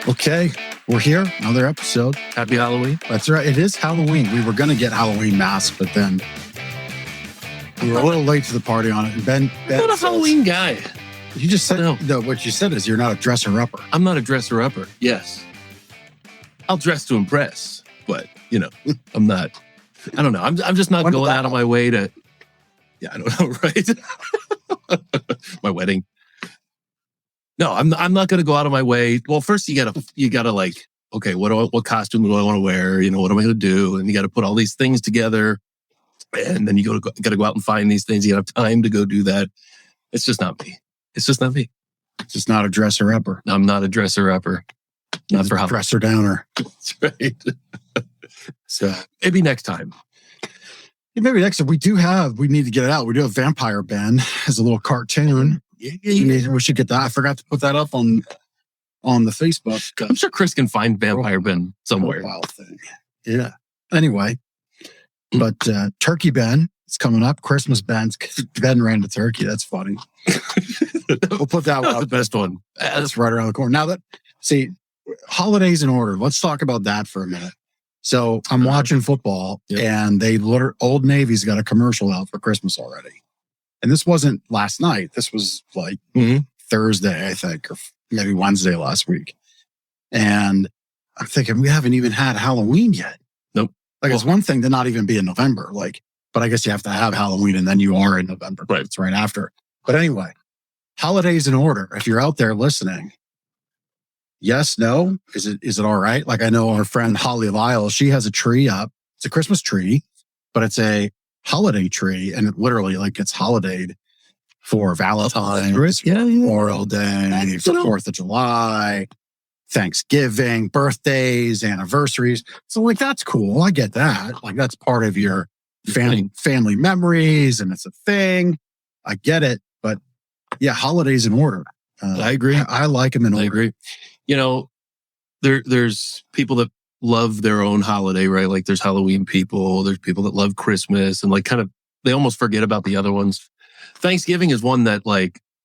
Okay, we're here. Another episode. Happy Halloween. That's right. It is Halloween. We were going to get Halloween masks, but then we were a little late to the party on it. And Ben I'm not a Halloween guy. You just said, No. what you said is you're not a dresser-upper. I'm not a dresser-upper. Yes. I'll dress to impress, but, I'm not. I don't know. I'm just not going out of my way to. Yeah, I don't know, right? My wedding. No, I'm not going to go out of my way. Well, first you gotta like, okay, what costume do I want to wear? What am I going to do? And you got to put all these things together, and then you got to go out and find these things. You have time to go do that. It's just not me. It's just not me. It's just not a dresser-upper. I'm not a dresser-upper. Not for Halloween. Dresser-downer. That's right. So maybe next time. Yeah, maybe next time. We need to get it out. We do have Vampire Ben as a little cartoon. Yeah. We should get that. I forgot to put that up on the Facebook. I'm sure Chris can find Vampire Ben somewhere. Thing. Yeah. Anyway, but Turkey Ben is coming up. Christmas Ben ran to turkey. That's funny. We'll put that one up. The best one. That's right around the corner. Holidays in order. Let's talk about that for a minute. So I'm watching football, and Old Navy's got a commercial out for Christmas already. And this wasn't last night. This was like Thursday, I think, or maybe Wednesday last week. And I'm thinking, we haven't even had Halloween yet. Nope. It's one thing to not even be in November, but I guess you have to have Halloween and then you are in November. Right. It's right after. But anyway, holidays in order. If you're out there listening, yes, no, is it all right? I know our friend Holly Lyle, she has a tree up. It's a Christmas tree, but it's a holiday tree, and it literally gets holidayed for Valentine's, Memorial Day, for 4th of July, Thanksgiving, birthdays, anniversaries. So that's cool. I get that. That's part of your family memories, and it's a thing. I get it. But yeah, holidays in order. I agree. I like them in order. I agree. There's people that love their own holiday, right? There's Halloween people, there's people that love Christmas, and they almost forget about the other ones. Thanksgiving is one that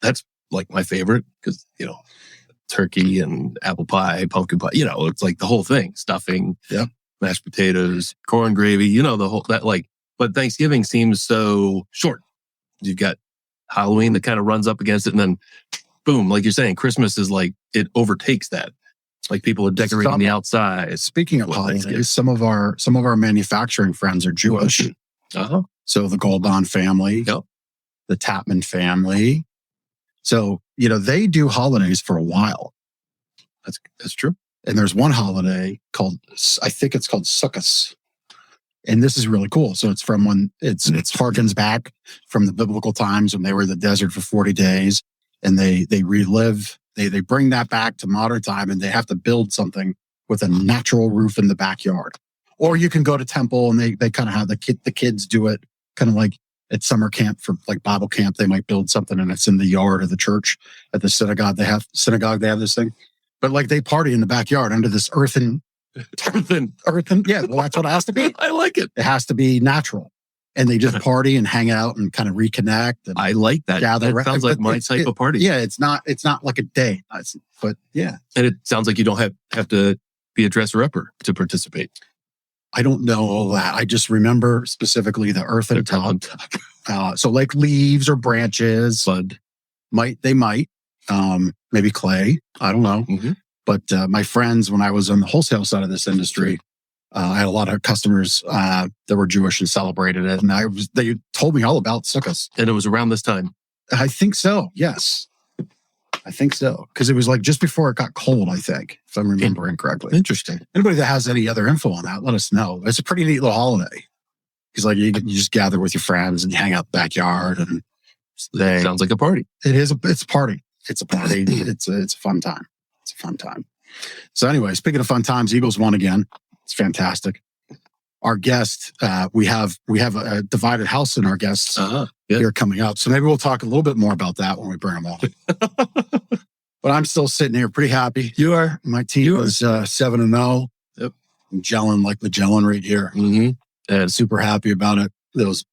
that's my favorite because, turkey and apple pie, pumpkin pie, it's the whole thing, stuffing, mashed potatoes, corn gravy, the whole, but Thanksgiving seems so short. You've got Halloween that kind of runs up against it, and then boom, like you're saying, Christmas is it overtakes that. People are decorating the outside. Speaking of holidays, some of our manufacturing friends are Jewish. Uh-huh. So the Goldbahn family, the Tapman family. So, they do holidays for a while. That's true. And there's one holiday I think it's called Sukkot. And this is really cool. So it's from when it harkens back from the biblical times when they were in the desert for 40 days. And they relive, they bring that back to modern time, and they have to build something with a natural roof in the backyard. Or you can go to temple, and they kind of have the kids do it kind of like at summer camp for Bible camp. They might build something and it's in the yard of the church. At the synagogue, they have this thing. But they party in the backyard under this earthen. Yeah, well, that's what it has to be. I like it. It has to be natural. And they just party and hang out and kind of reconnect. And I like that. That sounds like my type of party. Yeah, it's not like a date, but yeah. And it sounds like you don't have to be a dresser-upper to participate. I don't know all that. I just remember specifically the earthen tub. So leaves or branches. Bud. Might. Maybe clay. I don't know. Mm-hmm. But my friends, when I was on the wholesale side of this industry, I had a lot of customers that were Jewish and celebrated it. And they told me all about Sukkot. And it was around this time. I think so. Yes. I think so. Because it was just before it got cold, I think, if I'm remembering correctly. Interesting. Anybody that has any other info on that, let us know. It's a pretty neat little holiday. Because you just gather with your friends and you hang out in the backyard. And sounds like a party. It's a party. It's a party. It's a fun time. It's a fun time. So anyway, speaking of fun times, Eagles won again. It's fantastic. Our guest, we have a divided house in our guests here coming up. So maybe we'll talk a little bit more about that when we bring them on. But I'm still sitting here pretty happy. You are. My team was 7-0. Yep. I'm gelling like Magellan right here. Mm-hmm. And super happy about it. Those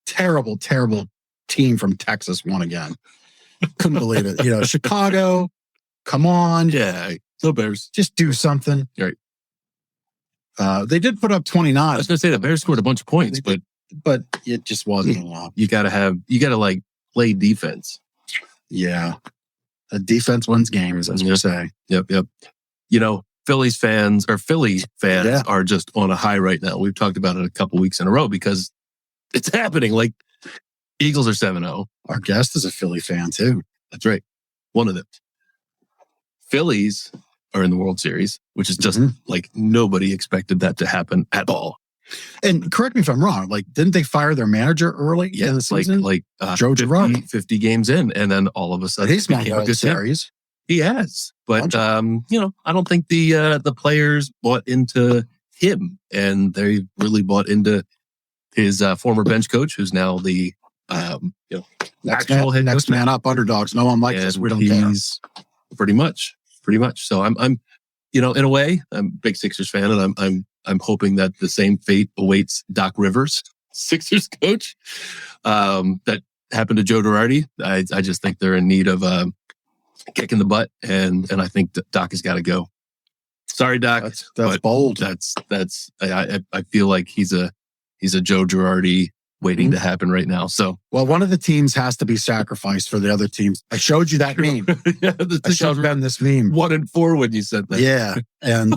terrible, terrible team from Texas won again. Couldn't believe it. Chicago, Come on. Yeah. The Bears. Just do something. Right. They did put up 29. I was going to say the Bears scored a bunch of points, but it just wasn't a lot. You got to like play defense. Yeah. A defense wins games, as we say. Yep. Philly fans are just on a high right now. We've talked about it a couple weeks in a row because it's happening. Like Eagles are 7-0. Our guest is a Philly fan too. That's right. One of them. Phillies are in the World Series, which is just like nobody expected that to happen at all. And correct me if I'm wrong. Like, didn't they fire their manager early in the season? Joe Girardi, 50 games in, and then all of a sudden he's won World Series. He has, but I don't think the players bought into him, and they really bought into his former bench coach, who's now the next man up, underdogs. No one likes us. We don't care. Pretty much. So I'm in a way, I'm a big Sixers fan, and I'm hoping that the same fate awaits Doc Rivers, Sixers coach, that happened to Joe Girardi. I just think they're in need of a kick in the butt, and I think that Doc has got to go. Sorry, Doc. That's bold. I feel like he's a Joe Girardi waiting to happen right now. So, well, one of the teams has to be sacrificed for the other teams. I showed you that meme. I showed Ben this meme. 1-4 when you said that. Yeah, and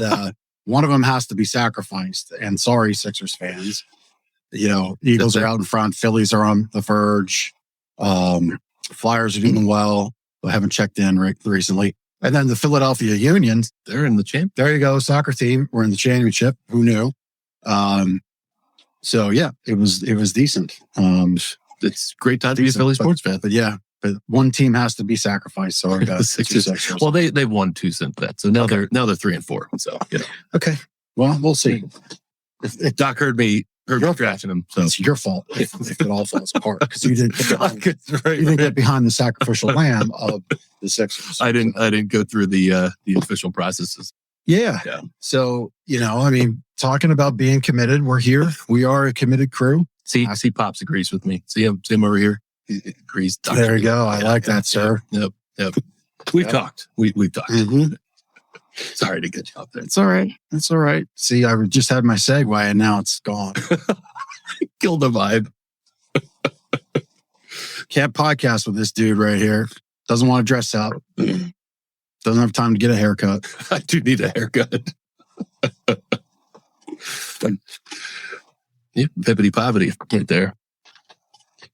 one of them has to be sacrificed. And sorry, Sixers fans. Eagles are out in front. Phillies are on the verge. Flyers are doing well. I haven't checked in recently. And then the Philadelphia Union, they're in the champ. There you go, soccer team. We're in the championship. Who knew? So yeah, it was decent. It's a great time to be a Philly sports fan. But one team has to be sacrificed. So I got Sixers. Well, they won 2 since that. So now they're 3-4. So okay. Well, we'll see. If Doc heard me drafting him, so it's your fault if it all falls apart because you didn't get behind the sacrificial lamb of the Sixers. I didn't go through the official processes. Yeah. So talking about being committed, we're here. We are a committed crew. See, Pops agrees with me. See him over here. He agrees. There you go. I like that, sir. Yep. We've talked. We've talked. Mm-hmm. Sorry to get you up there. It's all right. See, I just had my segue and now it's gone. Killed the vibe. Can't podcast with this dude right here. Doesn't want to dress up. Doesn't have time to get a haircut. I do need a haircut. Pippity poverty right there.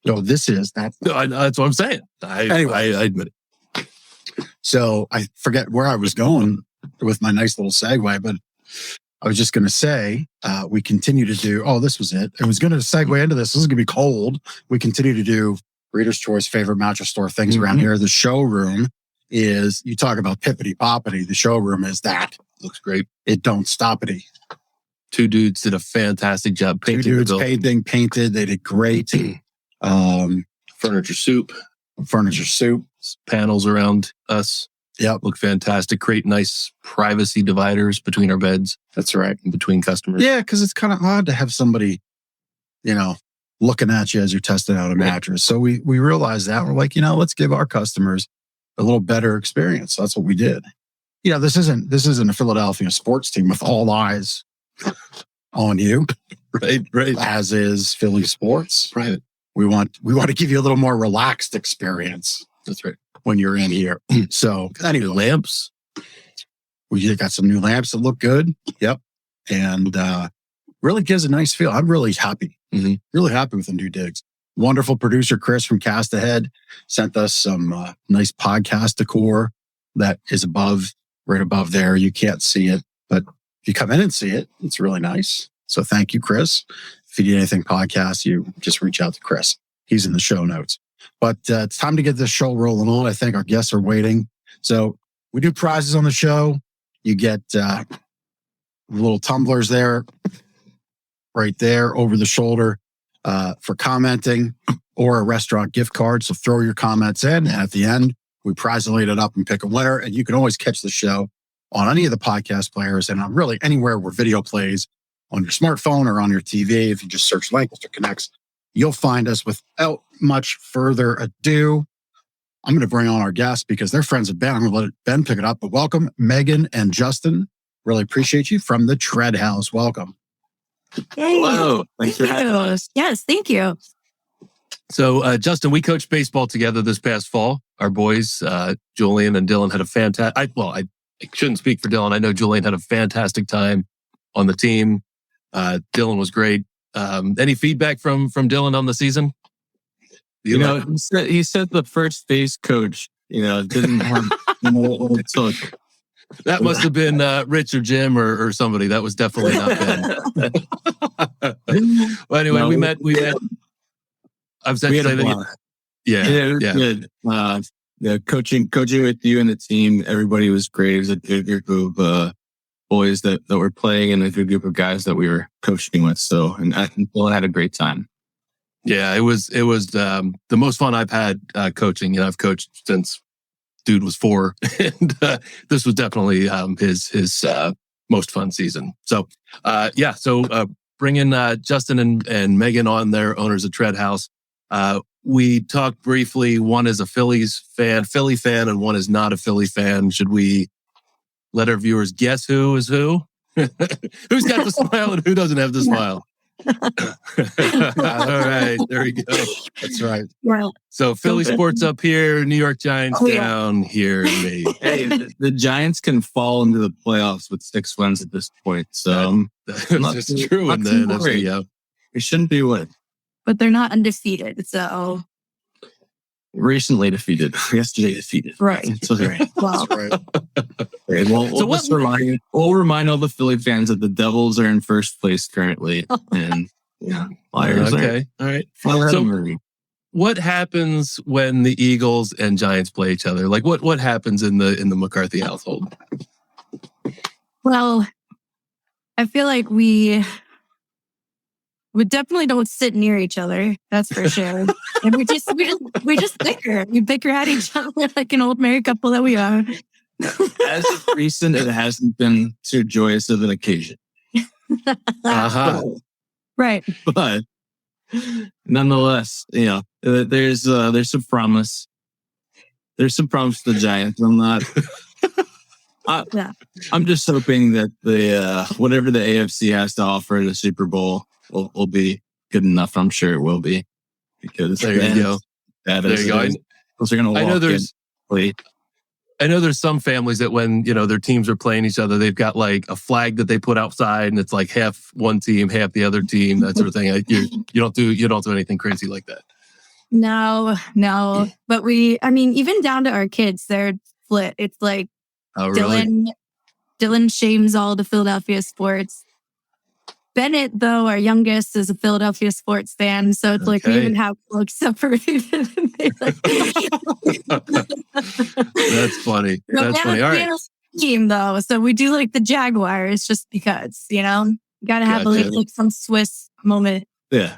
No, this is that. No, that's what I'm saying. Anyway, I admit it. So I forget where I was going with my nice little segue, but I was just going to say we continue to do. Oh, this was it. I was going to segue into this. This is going to be cold. We continue to do Reader's Choice favorite mattress store things around here. The showroom is, you talk about pippity poppity. The showroom is that. Looks great. It don't stoppity. 2 dudes did a fantastic job painting. 2 dudes painted. They did great. Furniture soup. Panels around us. Yep. Look fantastic. Create nice privacy dividers between our beds. That's right. And between customers. Yeah, because it's kind of odd to have somebody, looking at you as you're testing out a mattress. So we realized that. We're like, let's give our customers a little better experience. So that's what we did. This isn't a Philadelphia sports team with all eyes on you. Right. As is Philly sports. Right. We want to give you a little more relaxed experience. That's right. When you're in here. So anyway, lamps. We got some new lamps that look good. Yep. And really gives a nice feel. I'm really happy. Mm-hmm. Really happy with the new digs. Wonderful producer Chris from Cast Ahead sent us some nice podcast decor that is right above there. You can't see it, but if you come in and see it, it's really nice. So thank you, Chris. If you need anything podcast, you just reach out to Chris. He's in the show notes. But it's time to get this show rolling on. I think our guests are waiting. So we do prizes on the show. You get little tumblers there, right there over the shoulder for commenting, or a restaurant gift card. So throw your comments in. And at the end, we prize-elate it up and pick a winner. And you can always catch the show on any of the podcast players and on really anywhere where video plays on your smartphone or on your TV. If you just search Lancaster Connects, you'll find us. Without much further ado, I'm going to bring on our guests because they're friends of Ben. I'm going to let Ben pick it up. But welcome, Megan and Justin. Really appreciate you from the Tread House. Welcome. Hey. Hello. Thanks for having us. Yes, thank you. So, Justin, we coached baseball together this past fall. Our boys, Julian and Dylan, had a fantastic. I shouldn't speak for Dylan. I know Julian had a fantastic time on the team. Dylan was great. Any feedback from Dylan on the season? He said the first base coach, didn't have what it took. That must have been Rich or Jim or somebody. That was definitely not Ben. Well, anyway, No, we met. I was we had a saying blast. yeah. Good. Coaching with you and the team, everybody was great. It was a good group of boys that were playing and a good group of guys that we were coaching with. So, and I think Dylan had a great time. Yeah, it was the most fun I've had coaching. I've coached since dude was 4, and this was definitely his most fun season. So, bringing Justin and Megan on, their owners of Tread House. We talked briefly. One is a Philly fan, and one is not a Philly fan. Should we let our viewers guess who is who? Who's got the smile and who doesn't have the smile? All right, there we go. That's right. Well, So Philly sports up here, New York Giants down here. Maybe. Hey, the Giants can fall into the playoffs with 6 wins at this point. So That's just true. And then we shouldn't be winning. but they're not undefeated, so Recently defeated. Yesterday defeated. right. So right. Well, That's right. Okay, we'll remind all the Philly fans that the Devils are in first place currently, and Flyers okay, all right. are. So- What happens when the Eagles and Giants play each other? Like what happens in the McCarthy household? well, I feel like we definitely don't sit near each other. That's for sure. And we just bicker. We bicker at each other like an old married couple that we are. As of recent, it hasn't been too joyous of an occasion. Uh-huh. Right. But nonetheless, there's some promise. There's some promise to the Giants. I'm just hoping that the whatever the AFC has to offer in the Super Bowl will be good enough. I'm sure it will be, because There you go. There you go. They're going to walk I know there's some families that when, their teams are playing each other, they've got like a flag that they put outside and it's like half one team, half the other team, that sort of thing. You don't do anything crazy like that. No. But even down to our kids, they're split. It's like Oh, really? Dylan shames all the Philadelphia sports. Bennett, though, our youngest, is a Philadelphia sports fan. So it's like we even have like separated. That's funny. All right. Team, though. So we do like the Jaguars just because, you got to have like some Swiss moment. Yeah.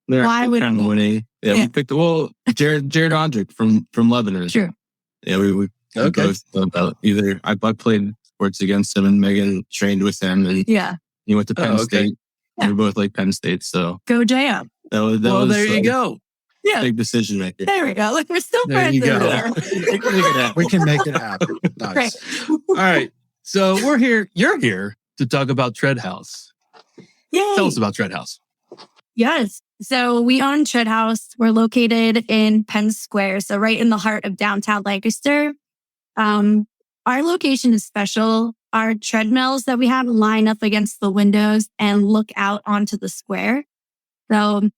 They're Why would kind of winning. Yeah, we picked Jared Ondrick from Lebanon. Sure. Yeah, we both about either. I played sports against him, and Megan trained with him, and he went to Penn State. Yeah. We both like Penn State, so go JM. That was there you go. Yeah, big decision maker. There we go. Look, we're still There friends. you go. We can make it happen. Nice. Right. All right. So we're here. You're here to talk about Tread House. Yay. Tell us about Tread House. Yes. So we own Tread House. We're located in Penn Square, so right in the heart of downtown Lancaster. Our location is special. Our treadmills that we have line up against the windows and look out onto the square. So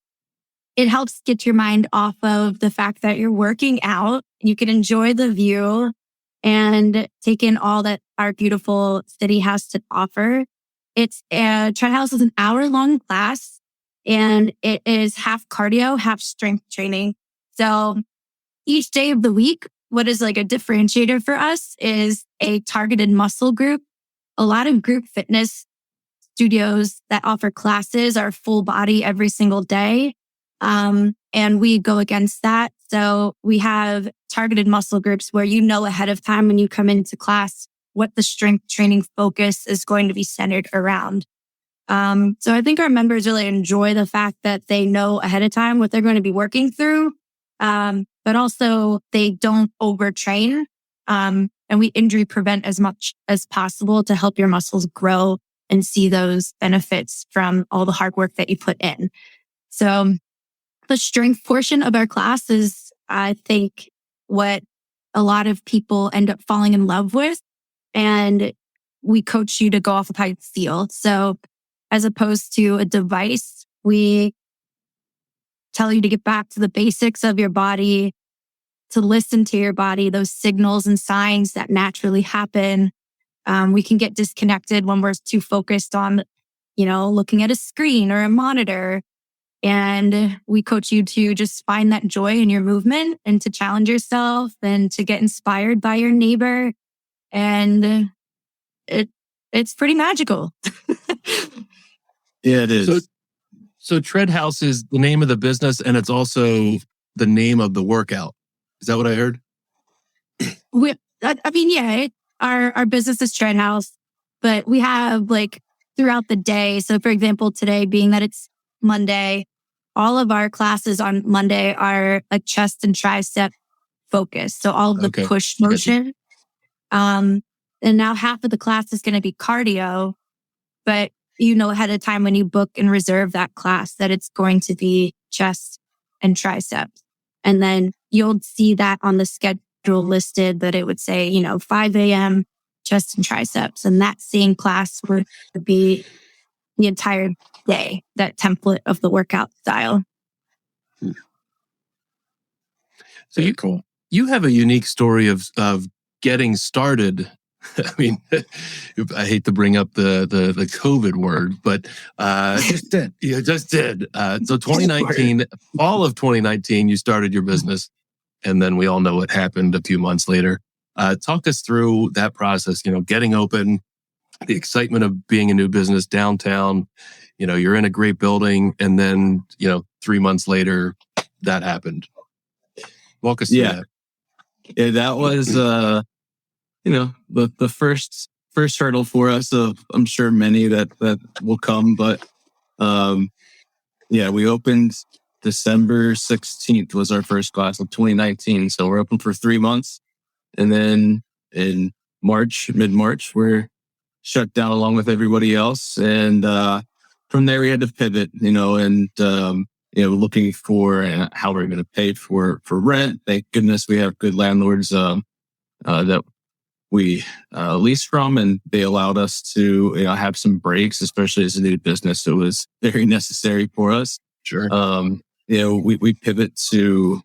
it helps get your mind off of the fact that you're working out. You can enjoy the view and take in all that our beautiful city has to offer. Tread House is an hour-long class, and it is half cardio, half strength training. So each day of the week, what is like a differentiator for us is a targeted muscle group. A lot of group fitness studios that offer classes are full body every single day. And we go against that. So we have targeted muscle groups where ahead of time when you come into class what the strength training focus is going to be centered around. So I think our members really enjoy the fact that they know ahead of time what they're going to be working through. but also they don't overtrain. And we injury prevent as much as possible to help your muscles grow and see those benefits from all the hard work that you put in. So the strength portion of our class is, I think, what a lot of people end up falling in love with. And we coach you to go off of how you feel. So as opposed to a device, we tell you to get back to the basics of your body, to listen to your body, those signals and signs that naturally happen. We can get disconnected when we're too focused on, looking at a screen or a monitor. And we coach you to just find that joy in your movement and to challenge yourself and to get inspired by your neighbor. And it's pretty magical. Yeah, it is. So Tread House is the name of the business, and it's also the name of the workout. Is that what I heard? Our business is Tread House, but we have throughout the day. So for example, today being that it's Monday, all of our classes on Monday are a chest and tricep focus. So all of the push motion. And now half of the class is going to be cardio, but ahead of time when you book and reserve that class that it's going to be chest and triceps. And then you'll see that on the schedule listed that it would say, 5 a.m. chest and triceps. And that same class would be the entire day, that template of the workout style. So you have a unique story of getting started. I mean, I hate to bring up the COVID word, but Just did. you just did. So 2019, fall of 2019, you started your business, and then we all know what happened a few months later. Talk us through that process. Getting open, the excitement of being a new business downtown. You're in a great building, and then 3 months later, that happened. Walk us through that. Yeah, that was the first hurdle for us of, I'm sure, many that will come. But we opened December 16th was our first class of 2019. So we're open for 3 months. And then in mid-March, we're shut down along with everybody else. And from there, we had to pivot, looking for how we're going to pay for rent. Thank goodness we have good landlords that we leased from, and they allowed us to have some breaks, especially as a new business. So it was very necessary for us. Sure. We pivot to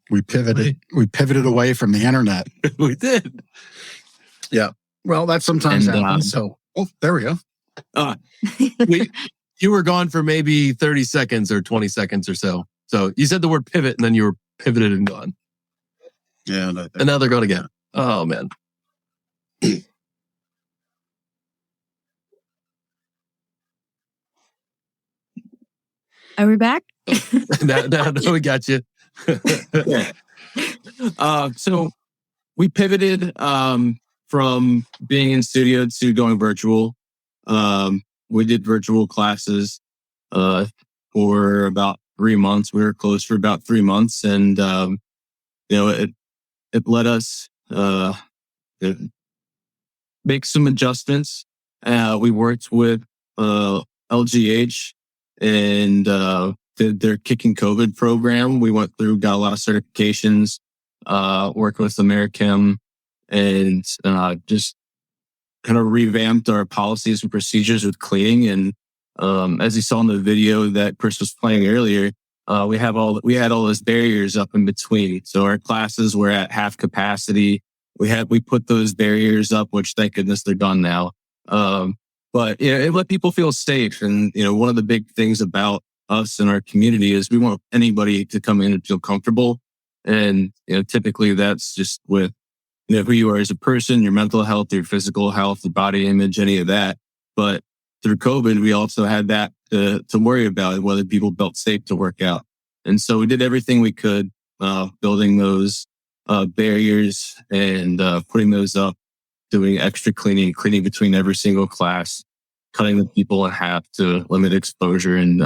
We pivoted away from the internet. We did. Yeah. Well, that sometimes And, happens. There we go. You were gone for maybe 30 seconds or 20 seconds or so. So you said the word pivot, and then you were pivoted and gone. Yeah. And now they're gone again. Oh, man. Are we back? now we got you. yeah. So we pivoted from being in studio to going virtual. We did virtual classes for about 3 months. We were closed for about 3 months, and it let us make some adjustments. We worked with LGH and did their Kicking COVID program. We went through, got a lot of certifications, worked with Americhem, and just kind of revamped our policies and procedures with cleaning. And as you saw in the video that Chris was playing earlier, we had all those barriers up in between. So our classes were at half capacity. We put those barriers up, which thank goodness they're done now. But it let people feel safe. And one of the big things about us and our community is we want anybody to come in and feel comfortable. And typically that's just with who you are as a person, your mental health, your physical health, the body image, any of that. But through COVID, we also had that to worry about, whether people felt safe to work out. And so we did everything we could, building those barriers and putting those up doing extra cleaning between every single class, cutting the people in half to limit exposure, and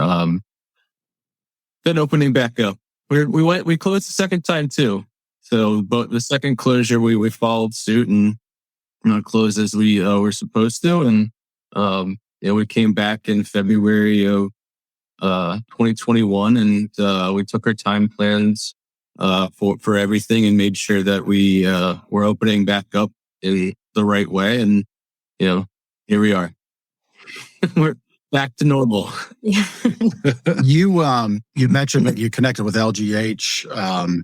then opening back up. We closed the second time too. So, but the second closure, we followed suit and closed as we were supposed to, and we came back in February of 2021, and we took our time plans for everything and made sure that we were opening back up in the right way, and here we are. We're back to normal. Yeah. You mentioned that you connected with LGH,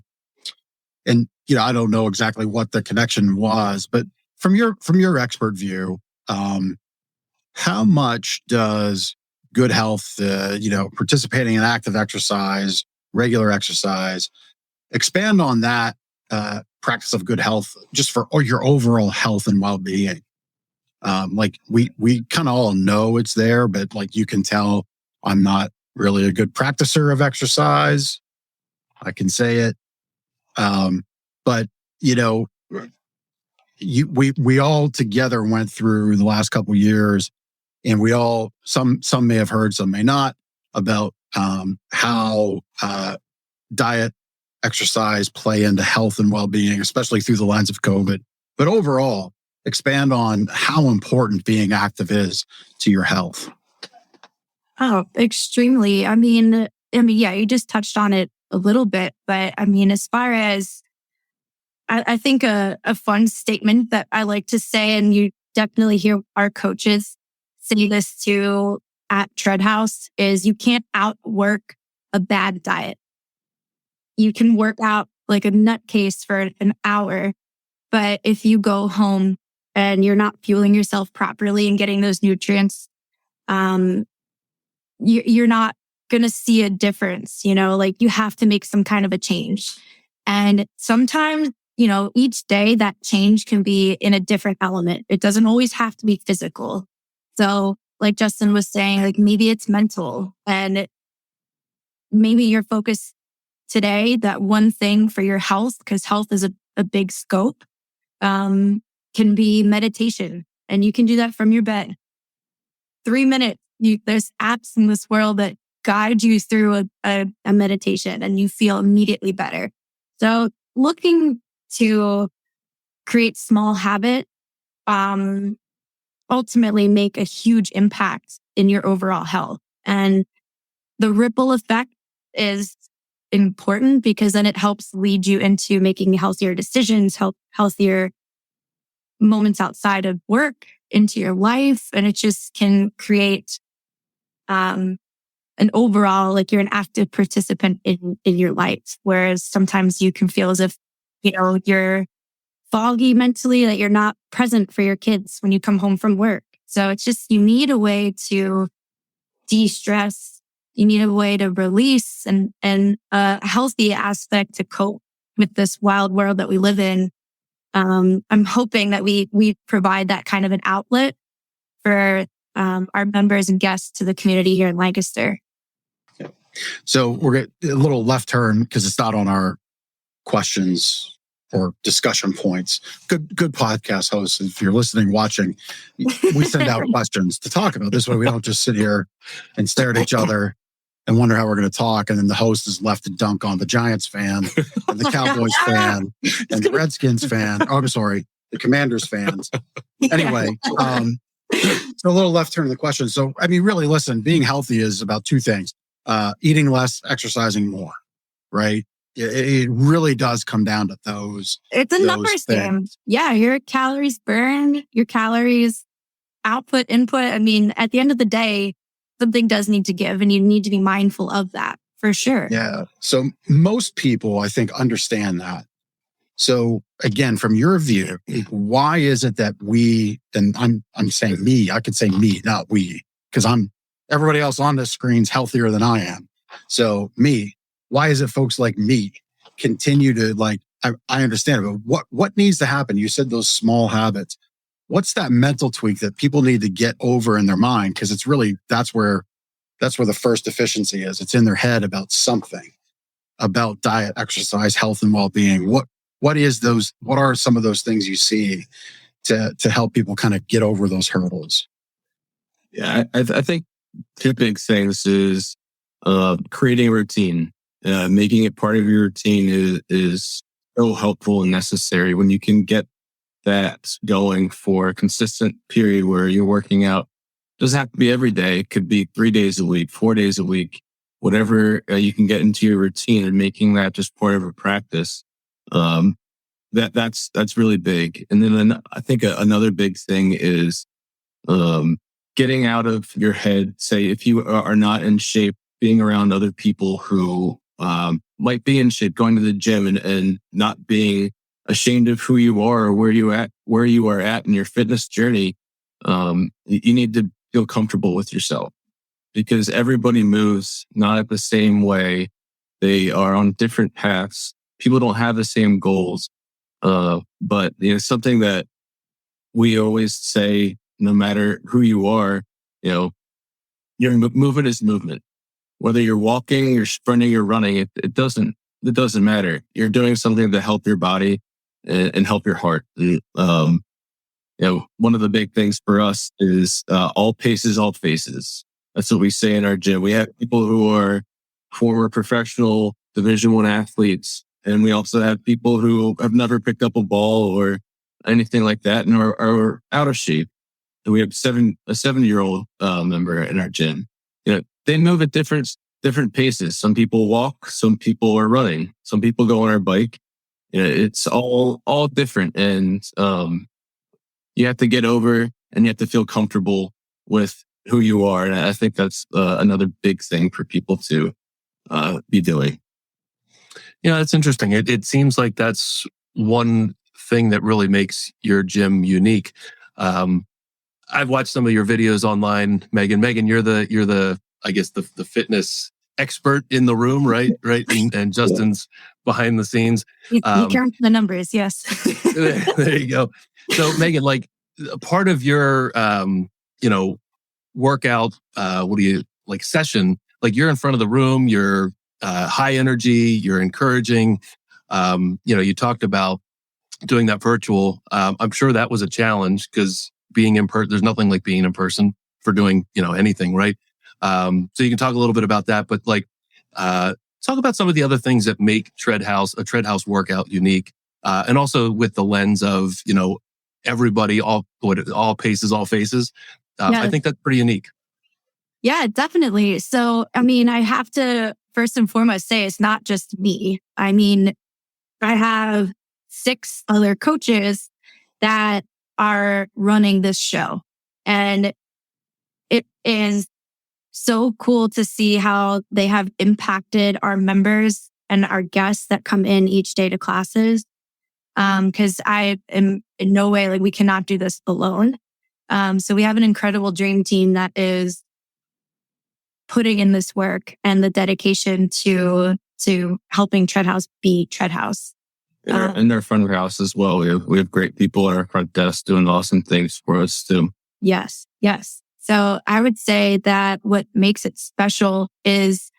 and I don't know exactly what the connection was, but from your expert view, how much does good health, participating in active exercise, regular exercise, expand on that practice of good health just for your overall health and well-being? Like we kind of all know it's there, but like you can tell I'm not really a good practicer of exercise. I can say it. But we all together went through the last couple of years, and we all, some may have heard, some may not, about how diet, exercise play into health and well-being, especially through the lens of COVID. But overall, expand on how important being active is to your health. Oh, extremely. I mean, yeah, you just touched on it a little bit, but I mean, as far as I think a fun statement that I like to say, and you definitely hear our coaches say this too at Tread House, is you can't outwork a bad diet. You can work out like a nutcase for an hour, but if you go home and you're not fueling yourself properly and getting those nutrients, you're not going to see a difference. Like you have to make some kind of a change. And sometimes, each day that change can be in a different element. It doesn't always have to be physical. So like Justin was saying, like maybe it's mental, and maybe your focus today, that one thing for your health, because health is a big scope, can be meditation. And you can do that from your bed. 3 minutes. There's apps in this world that guide you through a meditation, and you feel immediately better. So looking to create small habit, ultimately make a huge impact in your overall health. And the ripple effect is important because then it helps lead you into making healthier decisions, healthier moments outside of work into your life. And it just can create an overall, like you're an active participant in your life. Whereas sometimes you can feel as if, you're foggy mentally, that you're not present for your kids when you come home from work. So it's just, you need a way to de-stress. You need a way to release and a healthy aspect to cope with this wild world that we live in. I'm hoping that we provide that kind of an outlet for our members and guests to the community here in Lancaster. Yeah. So we're a little left turn because it's not on our questions or discussion points. Good podcast hosts, if you're listening, watching, we send out questions to talk about. This way we don't just sit here and stare at each other and wonder how we're going to talk. And then the host is left to dunk on the Giants fan and the Cowboys fan and the Redskins fan. Oh, I'm sorry, the Commanders fans. Anyway, so a little left turn to the question. So, I mean, really, listen, being healthy is about two things. Eating less, exercising more, right? It really does come down to those. It's a numbers game. Yeah, your calories burned, your calories output, input. I mean, at the end of the day, something does need to give, and you need to be mindful of that for sure. Yeah. So most people, I think, understand that. So again, from your view, why is it that we, and I'm saying me, I could say me, not we, because everybody else on this screen's healthier than I am. So me, why is it folks like me continue to I understand it, but what needs to happen? You said those small habits. What's that mental tweak that people need to get over in their mind? Because it's really, that's where the first deficiency is. It's in their head about something, about diet, exercise, health, and well-being. What are some of those things you see to help people kind of get over those hurdles? Yeah, I think two big things is creating a routine. Making it part of your routine is so helpful and necessary. When you can get that going for a consistent period where you're working out, it doesn't have to be every day. It could be 3 days a week, 4 days a week, whatever you can get into your routine, and making that just part of a practice. That's really big. And then I think another big thing is getting out of your head. Say if you are not in shape, being around other people who might be in shape, going to the gym and not being ashamed of who you are or where you are at in your fitness journey. You need to feel comfortable with yourself, because everybody moves not at the same way. They are on different paths. People don't have the same goals. But something that we always say, no matter who you are, your movement is movement. Whether you're walking, you're sprinting, you're running, it doesn't matter. You're doing something to help your body and help your heart. One of the big things for us is all paces, all faces. That's what we say in our gym. We have people who are former professional Division I athletes, and we also have people who have never picked up a ball or anything like that and are out of shape. And we have a 7-year-old member in our gym. They move at different paces. Some people walk, some people are running, some people go on our bike. It's all different, and you have to get over and you have to feel comfortable with who you are. And I think that's another big thing for people to be doing. Yeah, that's interesting. It seems like that's one thing that really makes your gym unique. I've watched some of your videos online, Megan. Megan, you're the I guess the fitness expert in the room, right? And Justin's behind the scenes. You count the numbers, yes. There you go. So Megan, like part of your workout, session, like you're in front of the room, you're high energy, you're encouraging. You talked about doing that virtual. I'm sure that was a challenge, because being in person, there's nothing like being in person for doing, anything, right? So you can talk a little bit about that, but talk about some of the other things that make a tread house workout unique. And also with the lens of, everybody, all paces, all faces. I think that's pretty unique. Yeah, definitely. So, I have to first and foremost say it's not just me. I have 6 other coaches that are running this show. And it is so cool to see how they have impacted our members and our guests that come in each day to classes. Because I am in no way, we cannot do this alone. So we have an incredible dream team that is putting in this work and the dedication to helping Tread House be Tread House. In our front house as well. We have great people at our front desk doing awesome things for us too. Yes. So I would say that what makes it special is,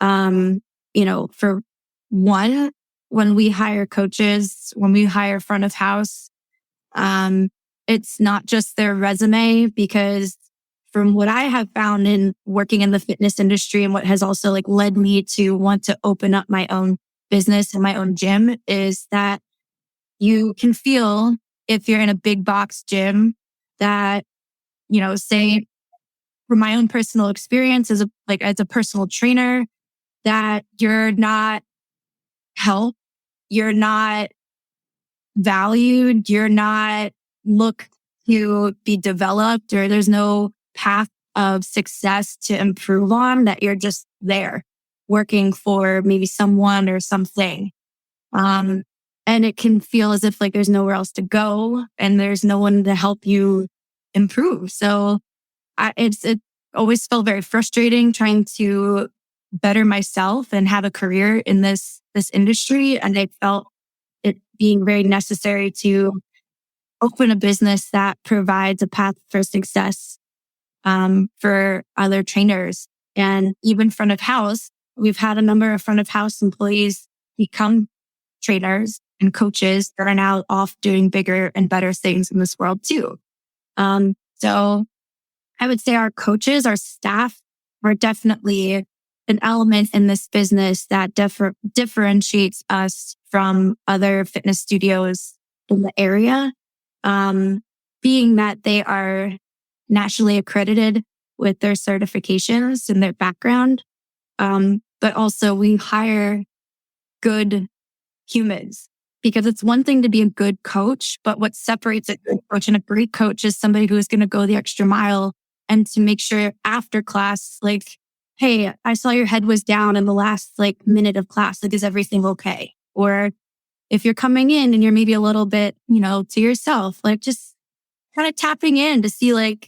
for one, when we hire coaches, when we hire front of house, it's not just their resume, because from what I have found in working in the fitness industry, and what has also led me to want to open up my own business and my own gym, is that you can feel, if you're in a big box gym, that, say from my own personal experience as a personal trainer, that you're not helped, you're not valued, you're not looked to be developed, or there's no path of success to improve on, that you're just there working for maybe someone or something. And it can feel as if there's nowhere else to go and there's no one to help you improve. So it always felt very frustrating trying to better myself and have a career in this industry. And I felt it being very necessary to open a business that provides a path for success for other trainers. And even front of house, we've had a number of front of house employees become trainers and coaches that are now off doing bigger and better things in this world too. So I would say our coaches, our staff are definitely an element in this business that differentiates us from other fitness studios in the area. Being that they are nationally accredited with their certifications and their background. But also we hire good humans, because it's one thing to be a good coach, but what separates a good coach and a great coach is somebody who is going to go the extra mile and to make sure after class, like, hey, I saw your head was down in the last minute of class. Like, is everything okay? Or if you're coming in and you're maybe a little bit, to yourself, just kind of tapping in to see,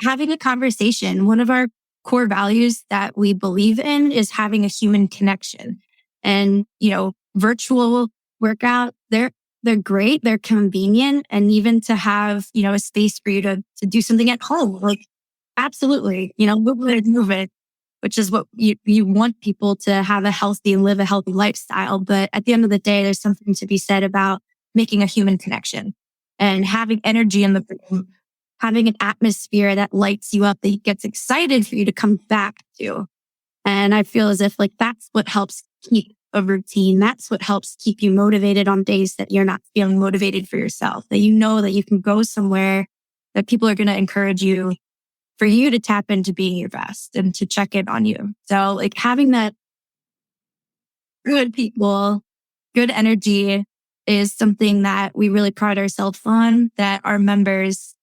having a conversation. One of our core values that we believe in is having a human connection. And, virtual workout, they're great. They're convenient. And even to have, a space for you to do something at home, absolutely, move it, which is what you want people to have a healthy and live a healthy lifestyle. But at the end of the day, there's something to be said about making a human connection and having energy in the room, having an atmosphere that lights you up, that gets excited for you to come back to. And I feel as if that's what helps keep a routine. That's what helps keep you motivated on days that you're not feeling motivated for yourself, that you know that you can go somewhere that people are going to encourage you for you to tap into being your best and to check in on you. So having that good people, good energy is something that we really pride ourselves on, that our members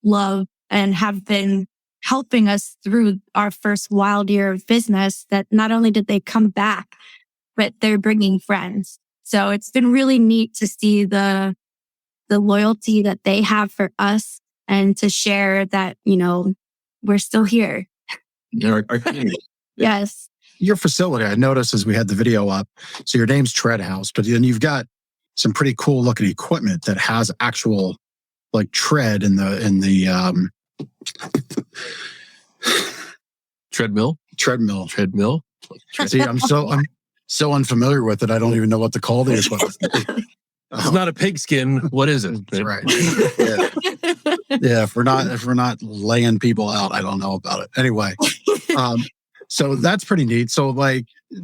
love and have been helping us through our first wild year of business, that not only did they come back, but they're bringing friends. So it's been really neat to see the loyalty that they have for us and to share that, we're still here. Our community. Yes. Your facility, I noticed as we had the video up, so your name's Tread House, but then you've got some pretty cool looking equipment that has actual tread in the Treadmill. See, I'm so unfamiliar with it. I don't even know what to call the equipment. It's not a pigskin. What is it? That's right. Yeah. If we're not laying people out, I don't know about it. Anyway, so that's pretty neat. So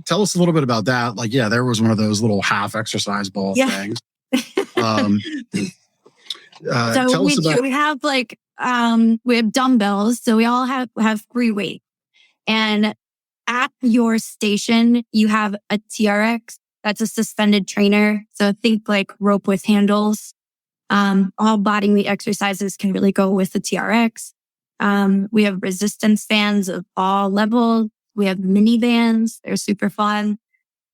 tell us a little bit about that. There was one of those little half exercise ball things. So we have we have dumbbells. So we all have free weight, and at your station you have a TRX. That's a suspended trainer. So think rope with handles. All body weight exercises can really go with the TRX. We have resistance bands of all levels. We have mini bands. They're super fun.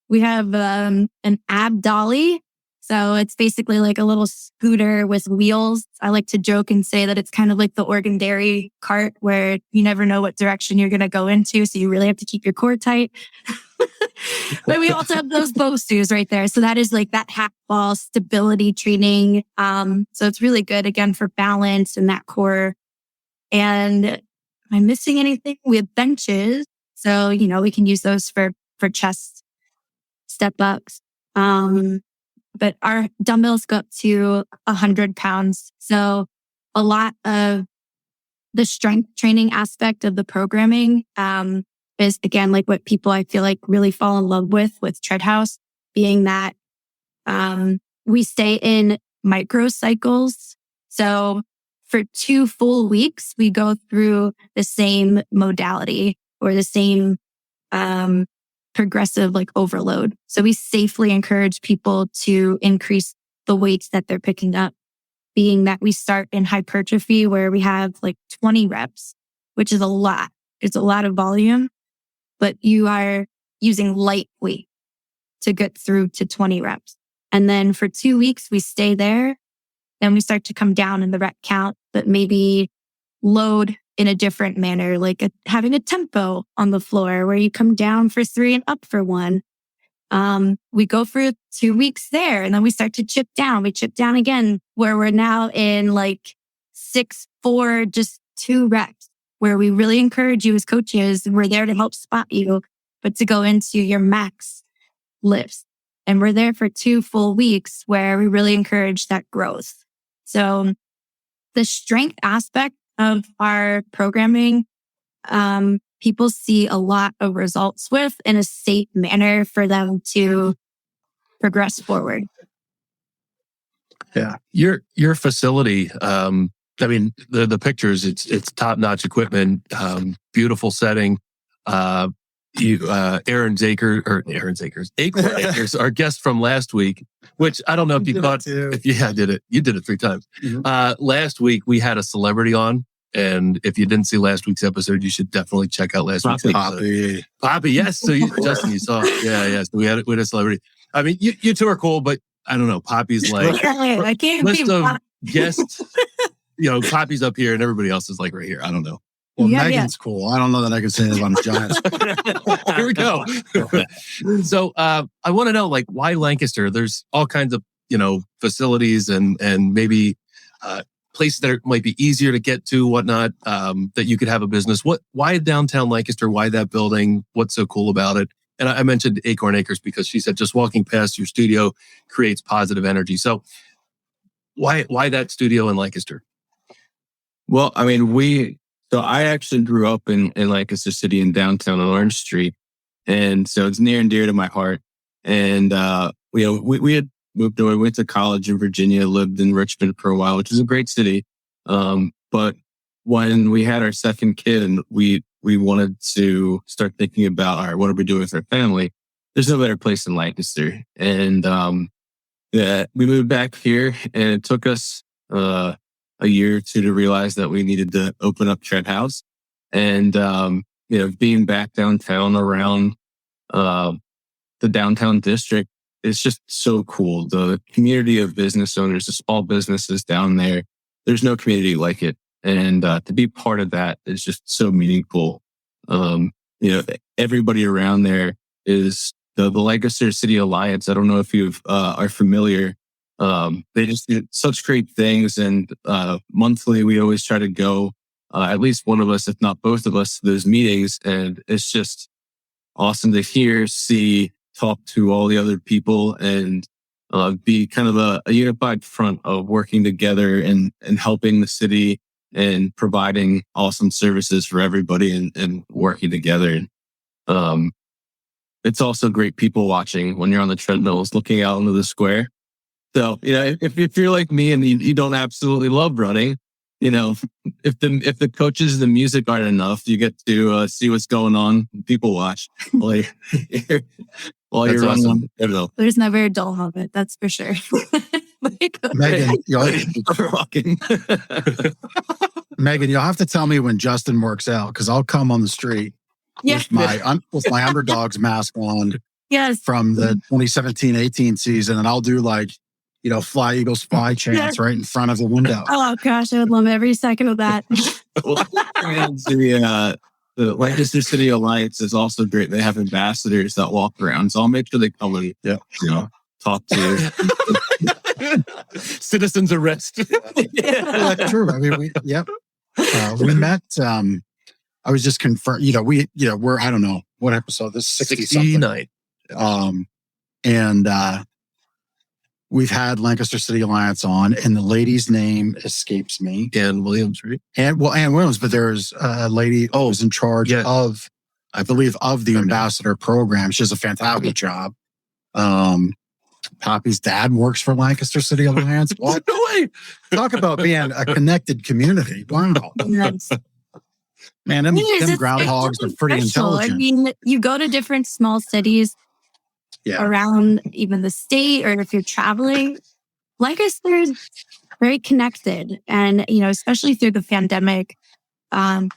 We have an ab dolly. So it's basically a little scooter with wheels. I like to joke and say that it's kind of like the Oregon Dairy cart, where you never know what direction you're going to go into. So you really have to keep your core tight. But we also have those Bosus right there. So that is that half ball stability training. So it's really good, again, for balance and that core. And am I missing anything? We have benches. So, we can use those for chest step ups. But our dumbbells go up to 100 pounds. So a lot of the strength training aspect of the programming is, again, what people I feel really fall in love with Tread House, being that we stay in microcycles. So for 2 full weeks, we go through the same modality or the same progressive overload. So we safely encourage people to increase the weights that they're picking up, being that we start in hypertrophy, where we have 20 reps, which is a lot. It's a lot of volume, but you are using light weight to get through to 20 reps. And then for 2 weeks, we stay there. Then we start to come down in the rep count, but maybe load in a different manner, having a tempo on the floor where you come down for 3 and up for 1. We go for 2 weeks there, and then we start to chip down. We chip down again, where we're now in 6, 4, just 2 reps, where we really encourage you as coaches. We're there to help spot you, but to go into your max lifts. And we're there for 2 full weeks where we really encourage that growth. So the strength aspect of our programming, people see a lot of results with in a safe manner for them to progress forward. Yeah. Your facility, I mean, the pictures, it's top-notch equipment, beautiful setting. Acorn Acres, our guest from last week, which I don't know if you thought, I did it. You did it 3 times. Mm-hmm. Last week we had a celebrity on, and if you didn't see last week's episode, you should definitely check out last week's episode. Poppy, yes. So Justin, you saw, yeah. So we had a celebrity. I mean, you two are cool, but I don't know. Poppy's like I can't list of guests. Poppy's up here, and everybody else is like right here. I don't know. Well, Megan's cool. I don't know that I can say that on Giants. Here we go. So I want to know, like, why Lancaster? There's all kinds of, facilities and maybe places that might be easier to get to, whatnot, that you could have a business. Why downtown Lancaster? Why that building? What's so cool about it? And I mentioned Acorn Acres because she said just walking past your studio creates positive energy. So why that studio in Lancaster? Well, I mean, so I actually grew up in Lancaster City in downtown on Orange Street. And so it's near and dear to my heart. And, we had moved away, went to college in Virginia, lived in Richmond for a while, which is a great city. But when we had our second kid, we wanted to start thinking about, all right, what are we doing with our family? There's no better place than Lancaster. And, we moved back here, and it took us, a year or 2 to realize that we needed to open up Tread House. And, being back downtown around, the downtown district, it's just so cool. The community of business owners, the small businesses down there, there's no community like it. And, to be part of that is just so meaningful. Everybody around there is the Lancaster City Alliance. I don't know if you are familiar. They just do such great things, and monthly we always try to go, at least one of us, if not both of us, to those meetings, and it's just awesome to hear, see, talk to all the other people, and be kind of a unified front of working together and helping the city and providing awesome services for everybody and working together. It's also great people watching when you're on the treadmills, looking out into the square. So, if you're like me and you don't absolutely love running, if the coaches and the music aren't enough, you get to see what's going on. People watch while you're running. Awesome. There's never a dull moment, that's for sure. Megan, Megan, you'll have to tell me when Justin works out, because I'll come on the street with my Underdogs mask on. Yes. From the 2017-18 season, and I'll do like, Fly Eagles Fly chants right in front of the window. Oh gosh, I would love every second of that. The Lancaster City Alliance is also great. They have ambassadors that walk around, so I'll make sure they come and talk to you. Citizens arrest. That's true. I mean, we met. I was just confirmed. We're I don't know what episode this is, 69. And we've had Lancaster City Alliance on, and the lady's name escapes me. Ann Williams, right? Ann Williams, but there's a lady who's in charge of, I believe, of the ambassador program. She does a fantastic job. Poppy's dad works for Lancaster City Alliance. What? No way. Talk about being a connected community. Wow. Yes. Man, them groundhogs are pretty intelligent. I mean, you go to different small cities around even the state, or if you're traveling, Lancaster is very connected. And, especially through the pandemic, as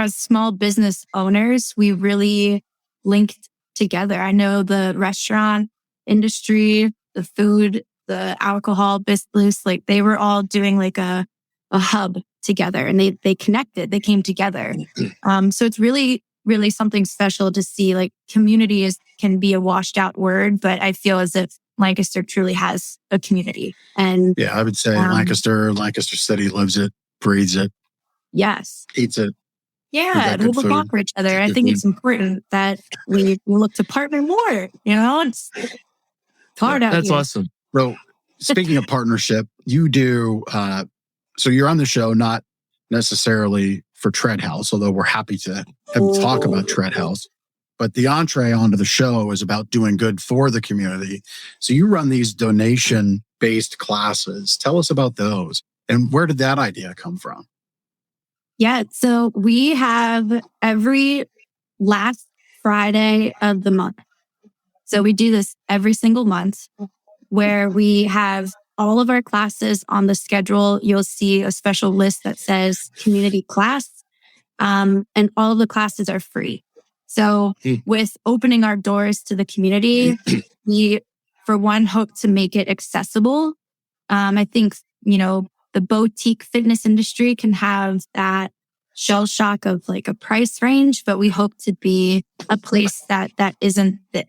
small business owners, we really linked together. I know the restaurant industry, the food, the alcohol business, like they were all doing like a hub together, and they connected, they came together. So it's really, really something special to see. Like, community can be a washed out word, but I feel as if Lancaster truly has a community. And I would say Lancaster City lives it, breathes it. Yes. Eats it. Yeah, we'll look out for each other. I think it's important that we look to partner more. It's hard out That's here. awesome. So speaking of partnership, you do, so you're on the show, not necessarily for Tread House, although we're happy to talk about Tread House. But the entree onto the show is about doing good for the community. So you run these donation-based classes. Tell us about those. And where did that idea come from? Yeah. So we have every last Friday of the month. So we do this every single month where we have all of our classes on the schedule. You'll see a special list that says community class. And all of the classes are free. So with opening our doors to the community, we, for one, hope to make it accessible. I think, the boutique fitness industry can have that shell shock of like a price range, but we hope to be a place that isn't the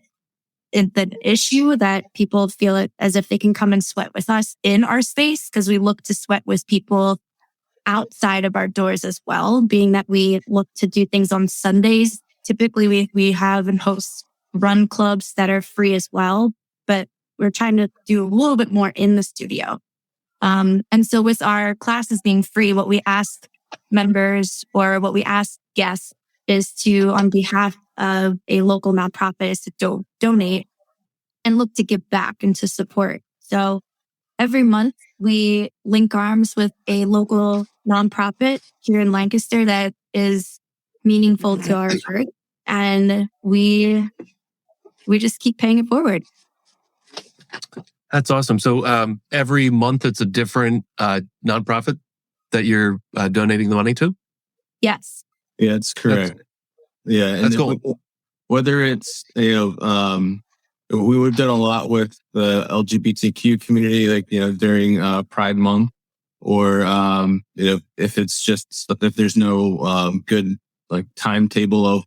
issue, that people feel it as if they can come and sweat with us in our space, because we look to sweat with people outside of our doors as well, being that we look to do things on Sundays. Typically, we have and host run clubs that are free as well, but we're trying to do a little bit more in the studio. And so with our classes being free, what we ask members or what we ask guests is to, on behalf of a local nonprofit, is to donate and look to give back and to support. So every month we link arms with a local nonprofit here in Lancaster that is meaningful to our heart, and we just keep paying it forward. That's awesome. So every month it's a different nonprofit that you're donating the money to? Yes. Yeah, that's correct. That's cool. Whether it's, we've done a lot with the LGBTQ community, like, during Pride Month, or, if it's just, if there's no good like timetable of,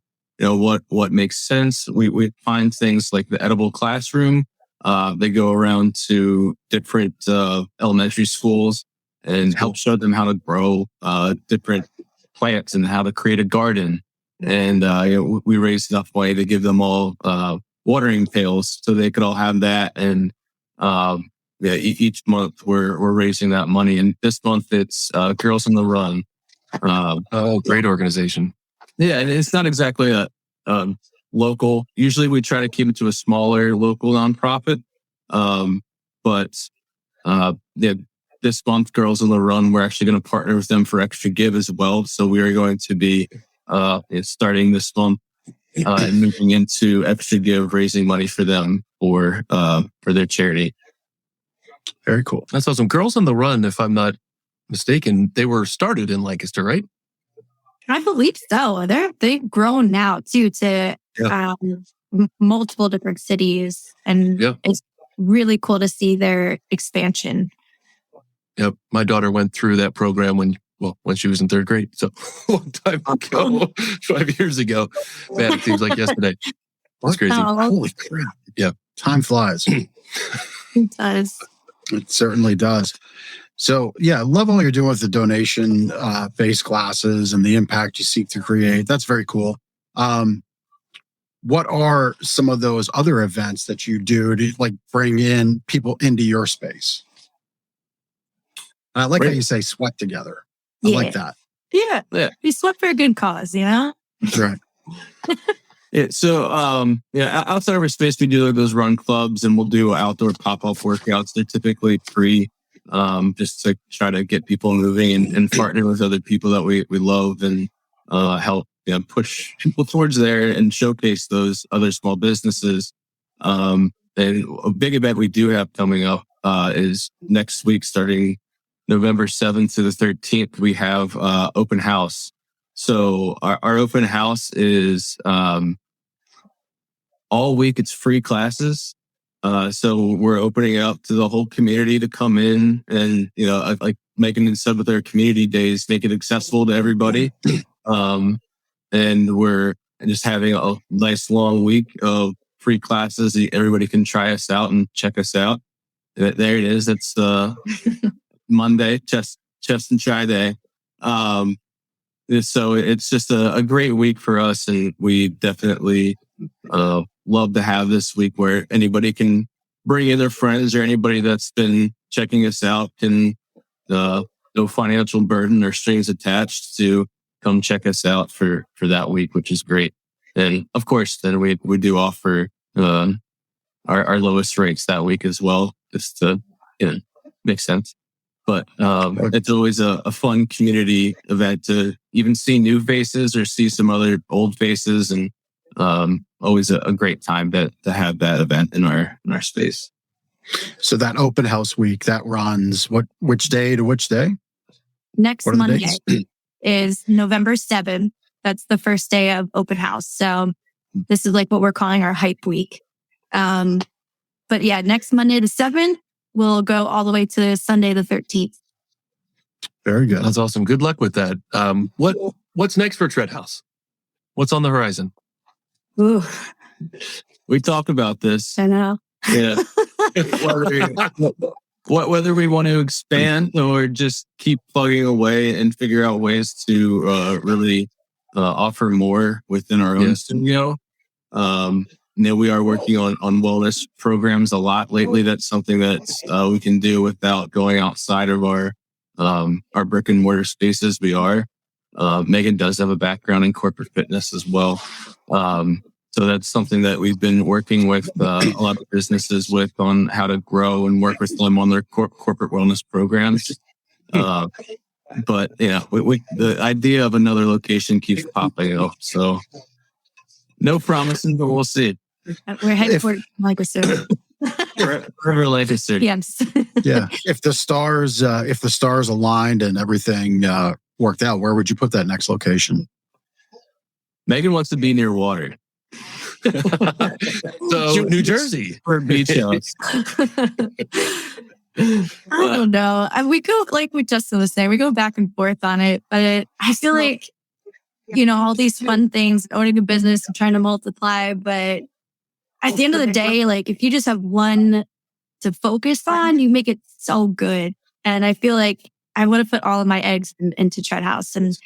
what makes sense, we find things like the edible classroom. They go around to different elementary schools and help show them how to grow different plants and how to create a garden. And we raised enough money to give them all watering pails so they could all have that. And each month we're raising that money. And this month it's Girls on the Run. Great organization. Yeah, and it's not exactly a local. Usually we try to keep it to a smaller local nonprofit. But this month, Girls on the Run, we're actually going to partner with them for Extra Give as well. So we are going to be starting this month and moving into Extra Give, raising money for them for their charity. Very cool. That's awesome. Girls on the Run, if I'm not mistaken, they were started in Lancaster, right? I believe so. They've grown now too to multiple different cities, and it's really cool to see their expansion. Yep, my daughter went through that program when she was in third grade, so a long time ago, 5 years ago. Man, it seems like yesterday. That's crazy. Holy crap! Yeah, time flies. It does. It certainly does. So, I love all you're doing with the donation based classes and the impact you seek to create. That's very cool. What are some of those other events that you do to like bring in people into your space? And I like how you say sweat together. I like that. Yeah. We sweat for a good cause, That's right. So outside of our space, we do like those run clubs, and we'll do outdoor pop-up workouts. They're typically free. Just to try to get people moving and partner with other people that we love and help push people towards there and showcase those other small businesses. And a big event we do have coming up is next week, starting November 7th to the 13th, we have open house. So our open house is all week. It's free classes. So we're opening it up to the whole community to come in and, like making it instead with our community days, make it accessible to everybody. And we're just having a nice long week of free classes. Everybody can try us out and check us out. There it is. It's Monday, chest and try day. So it's just a great week for us. And we definitely love to have this week where anybody can bring in their friends or anybody that's been checking us out can, no financial burden or strings attached to come check us out for that week, which is great. And of course, then we do offer, our lowest rates that week as well, just to, make sense. But it's always a fun community event to even see new faces or see some other old faces, and always a great time to have that event in our space. So that open house week that runs which day to which day? Next What are the Monday dates? is November 7th. That's the first day of open house. So this is like what we're calling our hype week. But yeah, next Monday the 7th, we'll go all the way to Sunday the 13th. Very good. That's awesome. Good luck with that. What's next for Tread House? What's on the horizon? Ooh, We talked about this. I know. Yeah. Whether we want to expand or just keep plugging away and figure out ways to really offer more within our own studio. We are working on wellness programs a lot lately. That's something that we can do without going outside of our brick and mortar spaces. We are. Megan does have a background in corporate fitness as well. So that's something that we've been working with a lot of businesses with on how to grow and work with them on their corporate wellness programs. But the idea of another location keeps popping up. So no promises, but we'll see. We're headed for Lancaster. Forever Lancaster. Yes. Yeah. If the stars aligned and everything worked out, where would you put that next location? Megan wants to be near water. So New Jersey or beach house. I don't know. We go, like what Justin was saying, we go back and forth on it, but I feel like, all these fun things, owning a business and trying to multiply. But at the end of the day, like if you just have one to focus on, you make it so good. And I feel like I want to put all of my eggs into Tread House and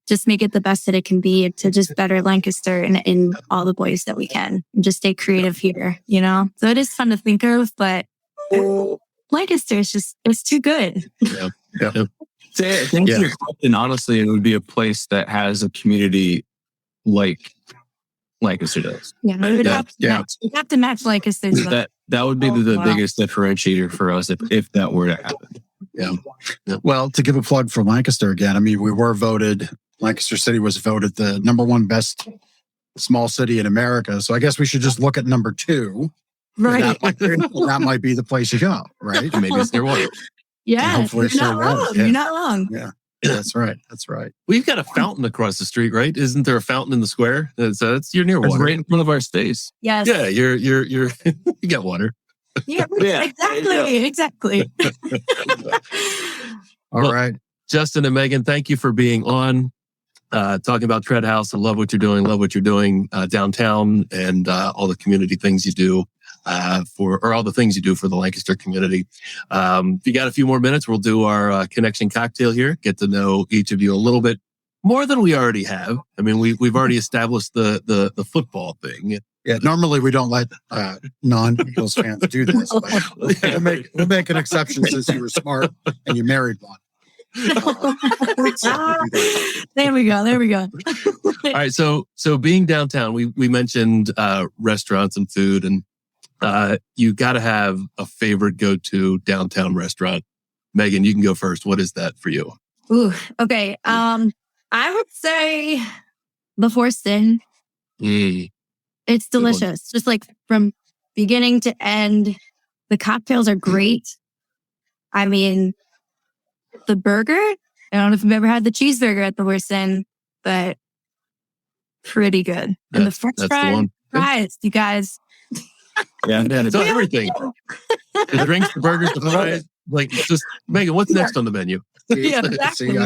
just make it the best that it can be to just better Lancaster and in all the ways that we can and just stay creative here, So it is fun to think of, but Lancaster is it's too good. Yeah. Thanks for your question. Honestly, it would be a place that has a community like Lancaster does. Yeah, we'd have to match Lancaster's. That would be the biggest differentiator for us if that were to happen. Yeah. Well, to give a plug for Lancaster again, I mean, Lancaster City was voted the number 1 best small city in America. So I guess we should just look at number 2. Right. That might be the place you go, right? Maybe it's near water. Yeah. Hopefully You're not wrong. Yeah. You're not wrong. Yeah. That's right. That's right. We've got a fountain across the street, right? Isn't there a fountain in the square? You're near It's water. right in front of our space. Yes. Yeah, you're you got water. Yeah, Yeah. Exactly. All right. Justin and Megan, thank you for being on, talking about Tread House. I love what you're doing. Love what you're doing downtown and all the community things you do all the things you do for the Lancaster community. If you got a few more minutes, we'll do our connection cocktail here. Get to know each of you a little bit more than we already have. I mean, we've already established the football thing. Yeah, normally we don't let non-Eagles fans do this, but we'll make an exception since you were smart and you married one. There we go. All right, so being downtown, we mentioned restaurants and food, and you got to have a favorite go-to downtown restaurant. Megan, you can go first. What is that for you? Ooh, okay. I would say the Forced Inn. It's delicious. Just like from beginning to end, the cocktails are great. I mean, the burger, I don't know if you've ever had the cheeseburger at the Forced Inn, but pretty good. And the French fries, you guys. Yeah, so everything. The drinks, the burgers, the fries. Like, just Megan, what's next on the menu? Yeah, exactly.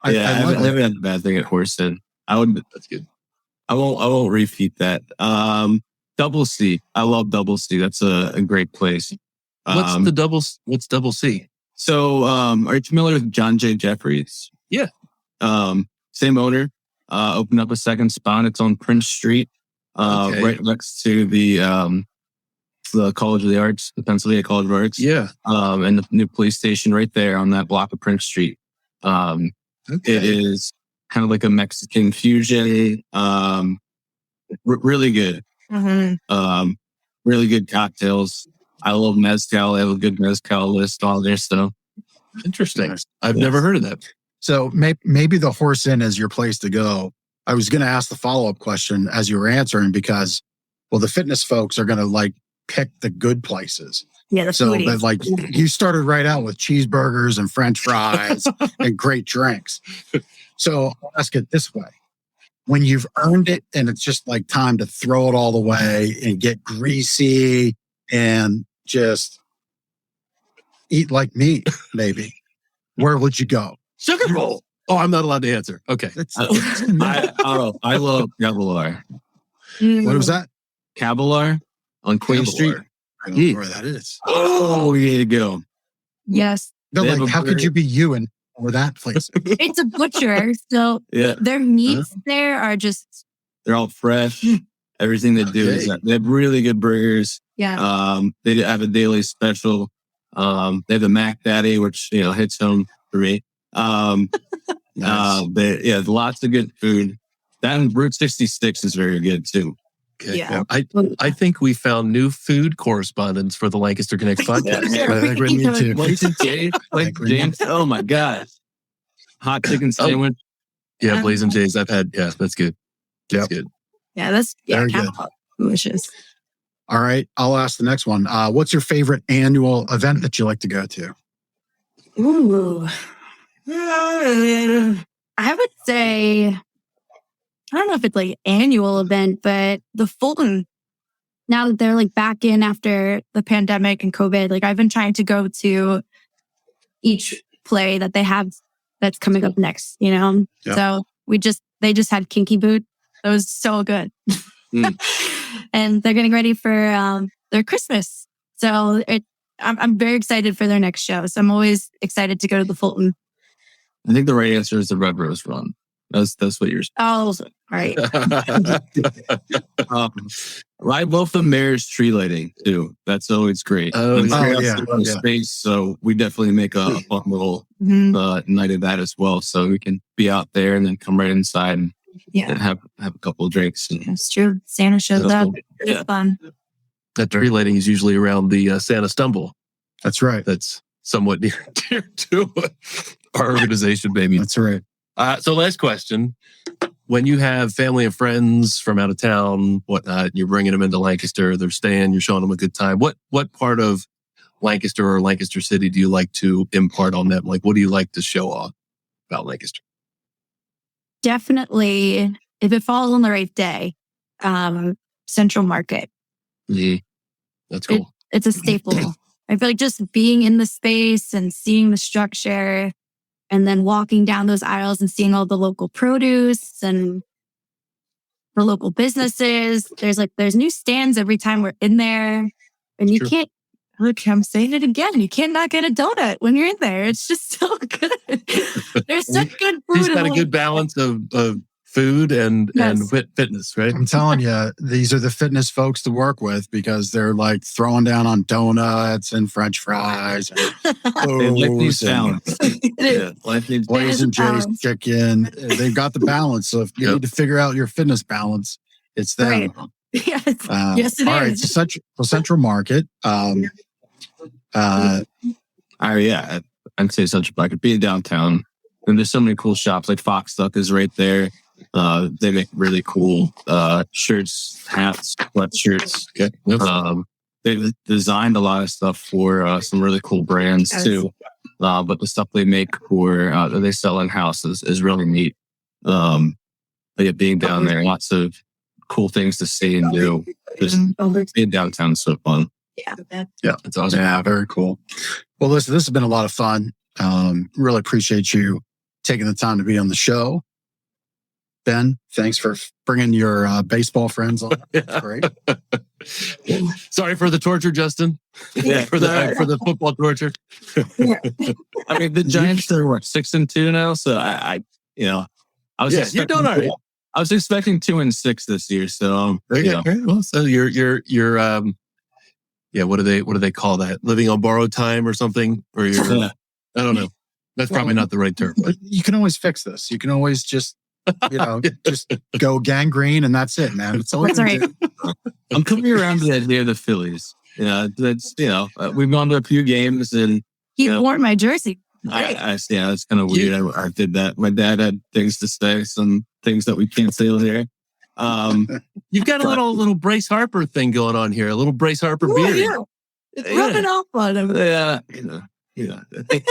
I haven't had a bad thing at Forced Inn. That's good. I won't repeat that. Double C. I love Double C. That's a great place. What's Double C? So, are you familiar with John J. Jeffries? Yeah. Same owner. Opened up a second spot. It's on Prince Street, right next to the the College of the Arts, the Pennsylvania College of Arts. Yeah. And the new police station right there on that block of Prince Street. It is kind of like a Mexican fusion. Really good. Really good cocktails. I love mezcal. I have a good mezcal list, all their stuff. Interesting. I've never heard of that. So maybe the Horse Inn is your place to go. I was going to ask the follow-up question as you were answering because, well, the fitness folks are going to like pick the good places. Yeah, the So, foodies. but like you started right out with cheeseburgers and French fries and great drinks. So I'll ask it this way. When you've earned it and it's just like time to throw it all away and get greasy and just eat like me, maybe, where would you go? Sugar Bowl. Oh, I'm not allowed to answer. Okay. I love Cavalier. What was that? Cavalier on Queen Street. I don't know where that is. Oh, you need to go. Yes. No, They have like, a how could very- you be you and or that place? It's a butcher. So Yeah, their meats there are just, they're all fresh. Everything they do is that they have really good burgers. yeah. They have a daily special. They have the Mac Daddy, which hits home for me. Nice. Lots of good food. That and Route 66 is very good too. Okay. Yeah. I think we found new food correspondents for the Lancaster Connect podcast. I think we need to. Blazing Jay, oh my god, hot chicken sandwich. Yeah, Blazing Jays. I've had. Yeah, that's good. That's Yep. good. Yeah, that's Very good. delicious. All right. I'll ask the next one. What's your favorite annual event that you like to go to? Ooh. I would say, I don't know if it's like annual event, but the Fulton, now that they're like back in after the pandemic and COVID, like I've been trying to go to each play that they have that's coming up next, Yeah. So they just had Kinky Boot. It was so good. And they're getting ready for their Christmas. So I'm very excited for their next show. So I'm always excited to go to the Fulton. I think the right answer is the Red Rose Run. That's what you're. Oh, all right. I love the mayor's tree lighting too. That's always great. Oh, yeah. Space, so we definitely make a fun little Mhm. night of that as well. So we can be out there and then come right inside and Yeah, have a couple of drinks. And that's true. Santa shows That's up. cool. It's fun. That tree lighting is usually around the Santa Stumble. That's right. That's somewhat near to our organization, baby. That's right. So last question. When you have family and friends from out of town, whatnot, you're bringing them into Lancaster, they're staying, you're showing them a good time. What part of Lancaster or Lancaster City do you like to impart on them? Like, what do you like to show off about Lancaster? Definitely, if it falls on the right day, Central Market. Yeah. That's cool. It's a staple. I feel like just being in the space and seeing the structure and then walking down those aisles and seeing all the local produce and the local businesses. There's new stands every time we're in there. And you True. can't, look, I'm saying it again. You can't not get a donut when you're in there. It's just so good. There's such good food. He's got a and, good balance of food and Yes. fitness, right? I'm telling you, these are the fitness folks to work with because they're like throwing down on donuts and French fries. And They like these and balance. is. Life needs Blazing Jay's balance. chicken. They've got the balance. So if you Yep. need to figure out your fitness balance, it's them. Right. Yes. Yes, it all right. is. So Central Market. I'd say Central Market, being downtown. And there's so many cool shops, like Fox Duck is right there. They make really cool shirts, hats, sweatshirts. Okay. Yep. They've designed a lot of stuff for some really cool brands Yes. too. But the stuff they make for that they sell in house is really neat. But yeah, being down there, lots of cool things to see and do. Just being downtown is so fun. Yeah. Yeah. That's awesome. Yeah, very cool. Well, listen, this has been a lot of fun. Really appreciate you taking the time to be on the show. Ben, thanks for bringing your baseball friends on. That's great. Sorry for the torture, Justin. Yeah. for the football torture. I mean, the Giants are 6-2 now, so I was Yeah, you're doing all right. I was expecting 2-6 this year, so Okay. Well, so you're Yeah, what do they call that? Living on borrowed time or something? Or you're, I don't know. That's probably not the right term. But you can always fix this. You can always just, just go gangrene and that's it, man. It's all That's right. I'm coming around to the idea of the Phillies. That's, we've gone to a few games and He wore my jersey. it's kind of weird. I did that. My dad had things to say, some things that we can't say here. You've got a little Bryce Harper thing going on here, a little Bryce Harper beard. Yeah. It's rubbing off on him. Yeah.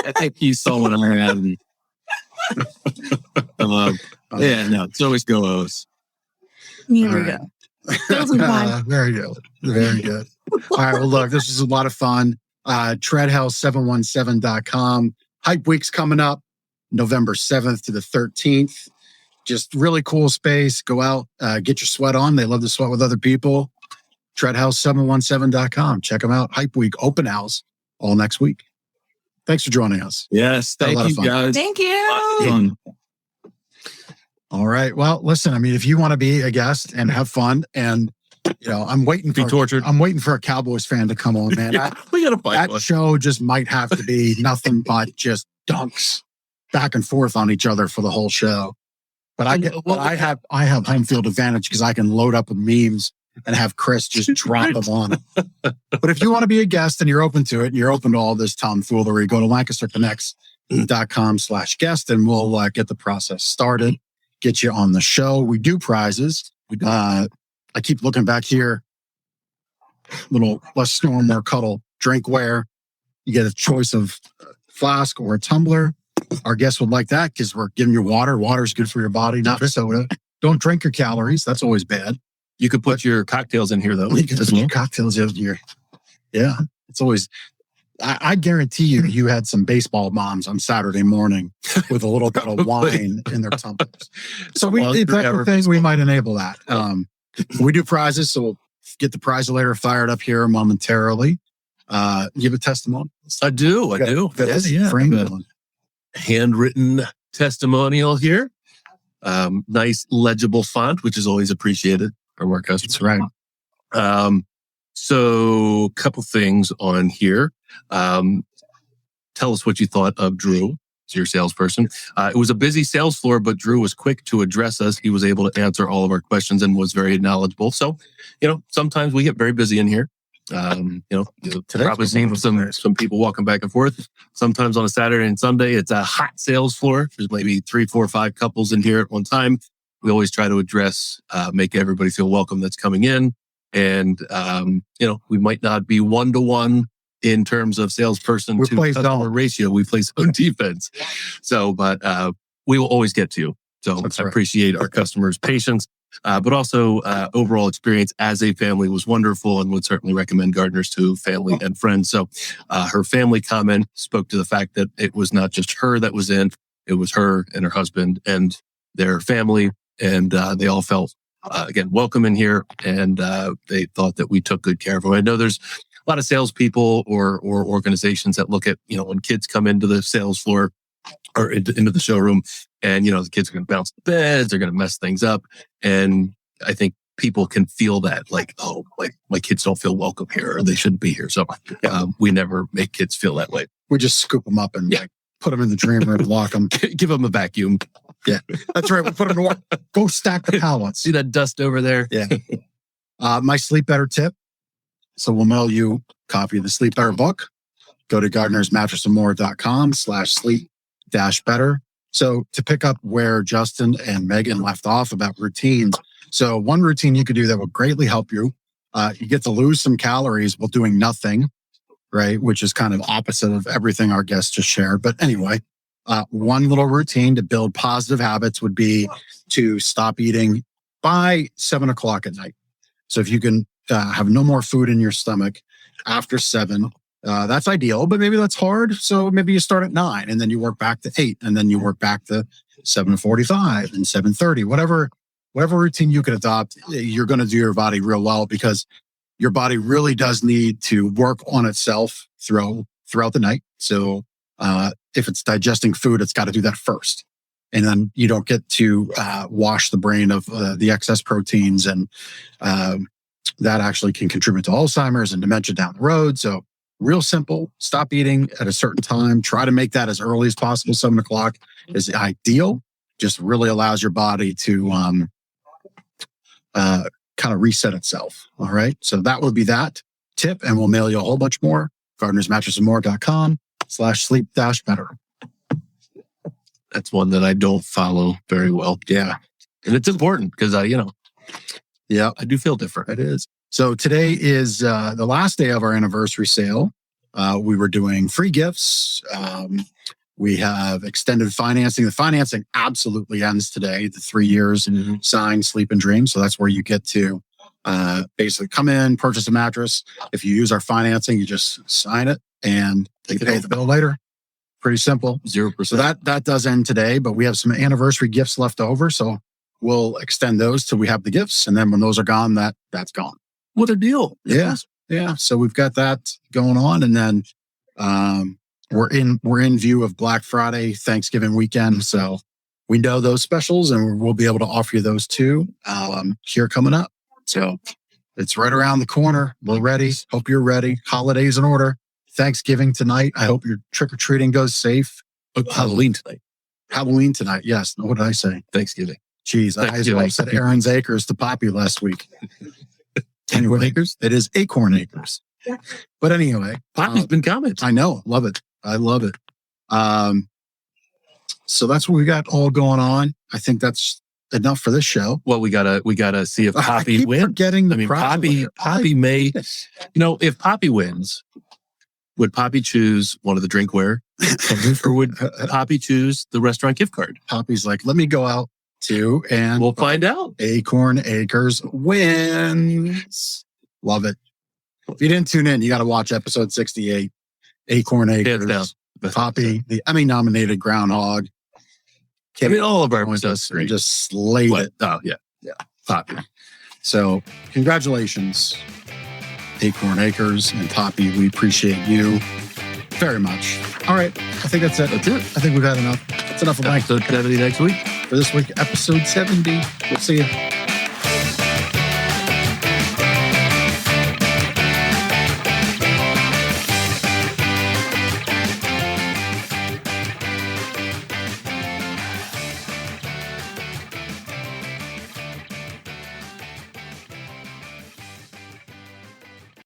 I think he saw what I had. And, it's always go O's. Here we go. Very good. Very good. All right. Well, look, this was a lot of fun. Treadhouse717.com. Hype Week's coming up November 7th to the 13th. Just really cool space. Go out, get your sweat on. They love to sweat with other people. Treadhouse717.com. Check them out. Hype Week open house all next week. Thanks for joining us. Yes. Thank you, guys. Thank you. All right. Well, listen, I mean, if you want to be a guest and have fun and, I'm waiting for tortured. I'm waiting for a Cowboys fan to come on, man. We got to fight that one. show just might have to be nothing but just dunks back and forth on each other for the whole show. But I have home field advantage because I can load up with memes and have Chris just drop them on it. But if you want to be a guest and you're open to it, and you're open to all this tomfoolery, go to LancasterConnects.com/guest and we'll get the process started, get you on the show. We do prizes. I keep looking back here. Little less snore, more cuddle drinkware. You get a choice of flask or a tumbler. Our guests would like that because we're giving you water. Water's good for your body, not soda. Don't drink your calories. That's always bad. You could put your cocktails in here, though. You can put your cocktails in here. Yeah. It's always, I guarantee you had some baseball moms on Saturday morning with a little bit of wine in their tumblers. So we might enable that. We do prizes, so we'll get the prize later fired up here momentarily. Give a testimony. I do. Framed handwritten testimonial here. Nice legible font, which is always appreciated from our customers. That's right. So a couple things on here. Tell us what you thought of Drew as your salesperson. It was a busy sales floor, but Drew was quick to address us. He was able to answer all of our questions and was very knowledgeable. So, sometimes we get very busy in here. You've probably seen some people walking back and forth. Sometimes on a Saturday and Sunday, it's a hot sales floor. There's maybe 3, 4, 5 couples in here at one time. We always try to address, make everybody feel welcome that's coming in. And, we might not be 1-to-1 in terms of salesperson to customer ratio. We play zone defense. So, but we will always get to you. So I appreciate our customers' patience. But also overall experience as a family was wonderful and would certainly recommend Gardeners to family and friends. So her family comment spoke to the fact that it was not just her that was in, it was her and her husband and their family. And they all felt, again, welcome in here. And they thought that we took good care of them. I know there's a lot of salespeople or organizations that look at, when kids come into the sales floor or into the showroom and, the kids are going to bounce the beds, they're going to mess things up. And I think people can feel that like, oh, like my kids don't feel welcome here or they shouldn't be here. So we never make kids feel that way. We just scoop them up and put them in the dream room and lock them. Give them a vacuum. Yeah, that's right. We put them to work. Go stack the pallets. See that dust over there? Yeah. My Sleep Better tip. So we'll mail you a copy of the Sleep Better book. Go to gardenersmattressandmore.com/sleep-better. So to pick up where Justin and Megan left off about routines. So one routine you could do that will greatly help you. You get to lose some calories while doing nothing, right? Which is kind of opposite of everything our guests just shared. But anyway, one little routine to build positive habits would be to stop eating by 7:00 at night. So if you can have no more food in your stomach after 7, that's ideal, but maybe that's hard. So maybe you start at 9 and then you work back to 8 and then you work back to 7:45 and 7:30, whatever routine you can adopt, you're going to do your body real well because your body really does need to work on itself throughout the night. So, if it's digesting food, it's got to do that first. And then you don't get to wash the brain of the excess proteins and that actually can contribute to Alzheimer's and dementia down the road. So real simple. Stop eating at a certain time. Try to make that as early as possible. 7:00 is ideal. Just really allows your body to kind of reset itself. All right. So that would be that tip. And we'll mail you a whole bunch more. gardenersmattressandmore.com/sleep-better. That's one that I don't follow very well. Yeah. And it's important because I do feel different. It is. So today is the last day of our anniversary sale. We were doing free gifts. We have extended financing. The financing absolutely ends today. The 3 years sign, sleep, and dream. So that's where you get to basically come in, purchase a mattress. If you use our financing, you just sign it and you pay the bill later. Pretty simple. 0%. So that does end today, but we have some anniversary gifts left over. So we'll extend those till we have the gifts. And then when those are gone, that's gone. What a deal. Yeah. Yeah. So we've got that going on. And then we're in view of Black Friday, Thanksgiving weekend. So we know those specials and we'll be able to offer you those too here coming up. So it's right around the corner. We're ready. Hope you're ready. Holidays in order. Thanksgiving tonight. I hope your trick-or-treating goes safe. Halloween tonight. Halloween tonight. Yes. What did I say? Thanksgiving. Jeez, I said Aaron's Acres to Poppy last week. Anyway, Acres? It is Acorn Acres. But anyway, Poppy's been commenting. I know. Love it. I love it. So that's what we got all going on. I think that's enough for this show. Well, we gotta see if Poppy wins. Forgetting the Poppy may, if Poppy wins, would Poppy choose one of the drinkware or would Poppy choose the restaurant gift card? Poppy's like, let me go out too, and we'll find out. Acorn Acres wins. Love it. If you didn't tune in, you got to watch episode 68. Acorn Acres. Poppy, the Emmy-nominated groundhog. All of our episodes just slayed it. Oh, yeah. Poppy. So, congratulations, Acorn Acres and Poppy. We appreciate you very much. All right. I think that's it. That's it. I think we've had enough. That's enough of Mike. Episode 70 next week. For this week, episode 70. We'll see you.